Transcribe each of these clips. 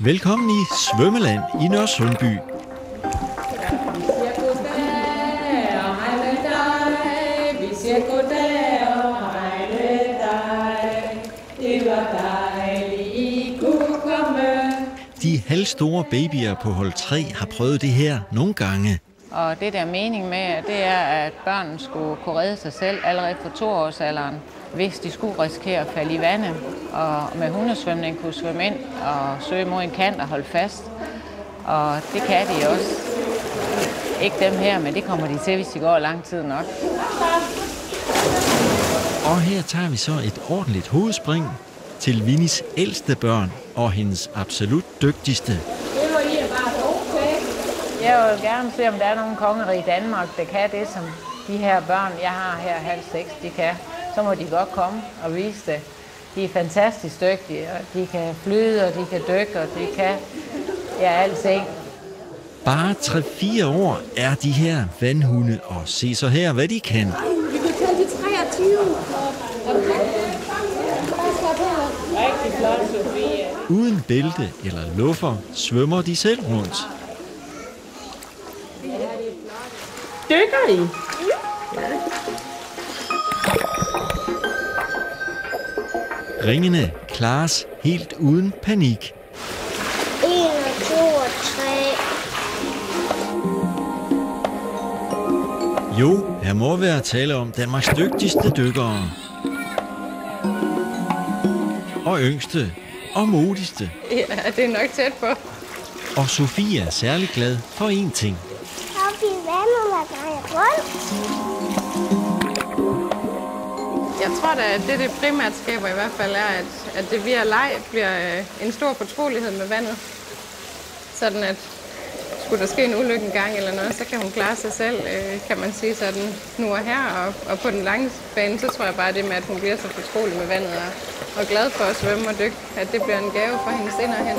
Velkommen i Svømmeland i Nørresundby. De halvstore babyer på hold 3 har prøvet det her nogle gange. Og det der er meningen med, det er, at børnene skulle kunne redde sig selv allerede for 2-årsalderen, hvis de skulle risikere at falde i vandet. Og med hundesvømning kunne svømme ind og søge mod en kant og holde fast. Og det kan de også. Ikke dem her, men det kommer de til, hvis de går lang tid nok. Og her tager vi så et ordentligt hovedspring til Winnies ældste børn og hendes absolut dygtigste. Jeg vil gerne se, om der er nogle konger i Danmark, der kan det, som de her børn, jeg har her halv 6, de kan. Så må de godt komme og vise det. De er fantastisk dygtige, og de kan flyde, og de kan dykke, og de kan alting. Bare 3-4 år er de her vandhunde, og se så her, hvad de kan. Vi kan tælle til 23. Rigtig flot, Sofie. Uden bælte eller luffer svømmer de selv rundt. Dykker I? Ringene klares helt uden panik. 1, 2 og 3. Jo, her må være tale om Danmarks dygtigste dykkere. Og yngste og modigste. Ja, det er nok tæt på. Og Sofie er særlig glad for én ting. Op i vandet, der drejer rundt. Jeg tror da, at det primært skaber i hvert fald er, at det via leg bliver en stor fortrolighed med vandet. Sådan at skulle der ske en ulykke en gang eller noget, så kan hun klare sig selv, kan man sige sådan nu og her. Og på den lange bane, så tror jeg bare det med, at hun bliver så fortrolig med vandet og glad for at svømme og dykke, at det bliver en gave for hendes inderhen.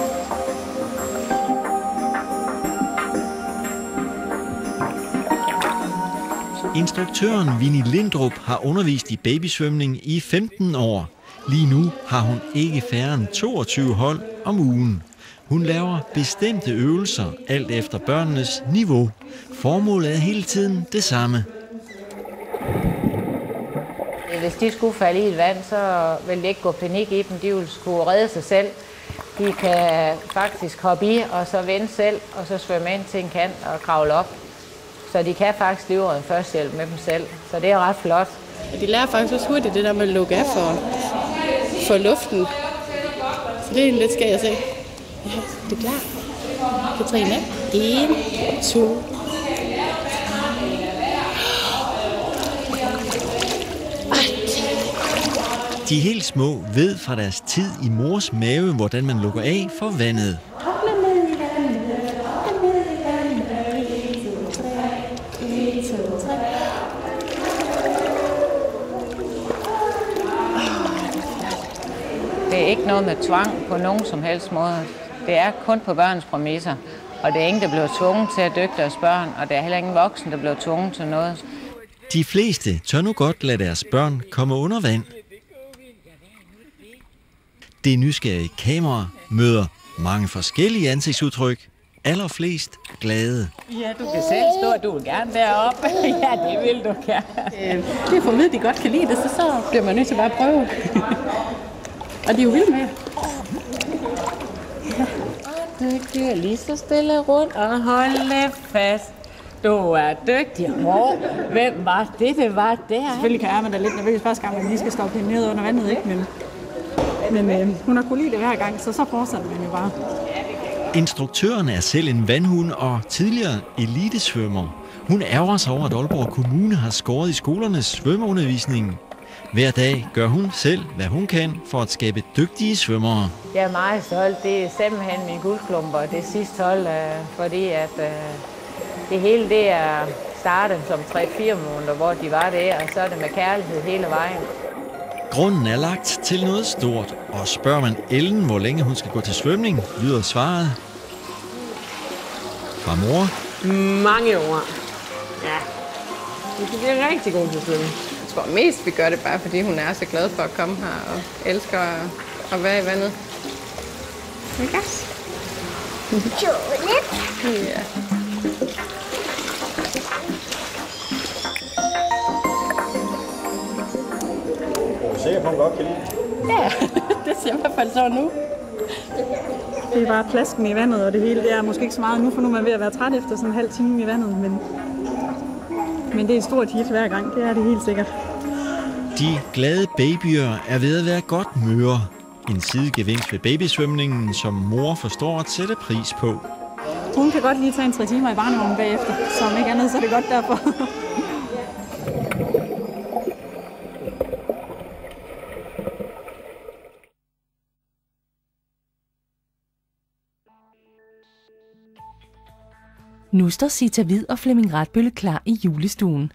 Instruktøren Winnie Lindrup har undervist i babysvømning i 15 år. Lige nu har hun ikke færre end 22 hold om ugen. Hun laver bestemte øvelser, alt efter børnenes niveau. Formålet er hele tiden det samme. Hvis de skulle falde i et vand, så vil det ikke gå panik i dem. De vil skulle redde sig selv. De kan faktisk hoppe i, og så vende selv, og så svømme ind til en kant og kravle op. Så de kan faktisk livredde førstehjælp med dem selv. Så det er ret flot. De lærer faktisk også hurtigt det der med at lukke af for luften. Så det er lidt skal jeg se. Ja, det er klar. Katrine. 1, 2. De helt små ved fra deres tid i mors mave, hvordan man lukker af for vandet. Det er ikke noget med tvang på nogen som helst måde. Det er kun på børns præmisser. Og det er ingen, der bliver tvunget til at dykke deres børn, og der er heller ingen voksen, der bliver tvunget til noget. De fleste tør nu godt lade deres børn komme under vand. Det nysgerrige kamera møder mange forskellige ansigtsudtryk. Allerflest glade. Ja, du kan selv stå, du vil gerne deroppe. Ja, det vil du gerne. Det er for at vide, at de godt kan lide det, så bliver man nødt til bare at prøve. Og de er jo vilde med. Du kører lige så stille rundt og holde fast. Du er dygtig. Hvem var det, det var der? Selvfølgelig kan man da lidt nervøs første gang, man lige skal stoppe hende ned under vandet, ikke? Men hun har kunnet lide det hver gang, så fortsætter man jo bare. Instruktøren er selv en vandhund og tidligere elitesvømmer. Hun ærger sig over, at Aalborg Kommune har skåret i skolernes svømmeundervisning. Hver dag gør hun selv, hvad hun kan for at skabe dygtige svømmere. Jeg er meget stolt. Det er simpelthen mine guldklumper, det sidste hold, fordi at det hele det er startet som 3-4 måneder, hvor de var der, og så er det med kærlighed hele vejen. Grunden er lagt til noget stort, og spørger man Ellen, hvor længe hun skal gå til svømning, lyder svaret fra mor. Mange år. Ja, det bliver rigtig god til at svømme. Jeg tror mest, vi gør det bare, fordi hun er så glad for at komme her og elsker at være i vandet. Yes. Kjolet. Ja. Er du sikker på, at hun godt kan lide det? Ja, det ser i hvert fald så nu. Det er bare plasken i vandet, og det hele det er måske ikke så meget nu, for nu er man ved at være træt efter sådan en halv time i vandet, men det er et stort hit hver gang, det er det helt sikkert. De glade babyer er ved at være godt møre. En sidegevinst ved babysvømningen, som mor forstår at sætte pris på. Hun kan godt lige tage en 3 timer i barnevognen bagefter, så om ikke andet, så er det godt derfor. Nu står Sita Hvid og Flemming Ratbølle klar i julestuen.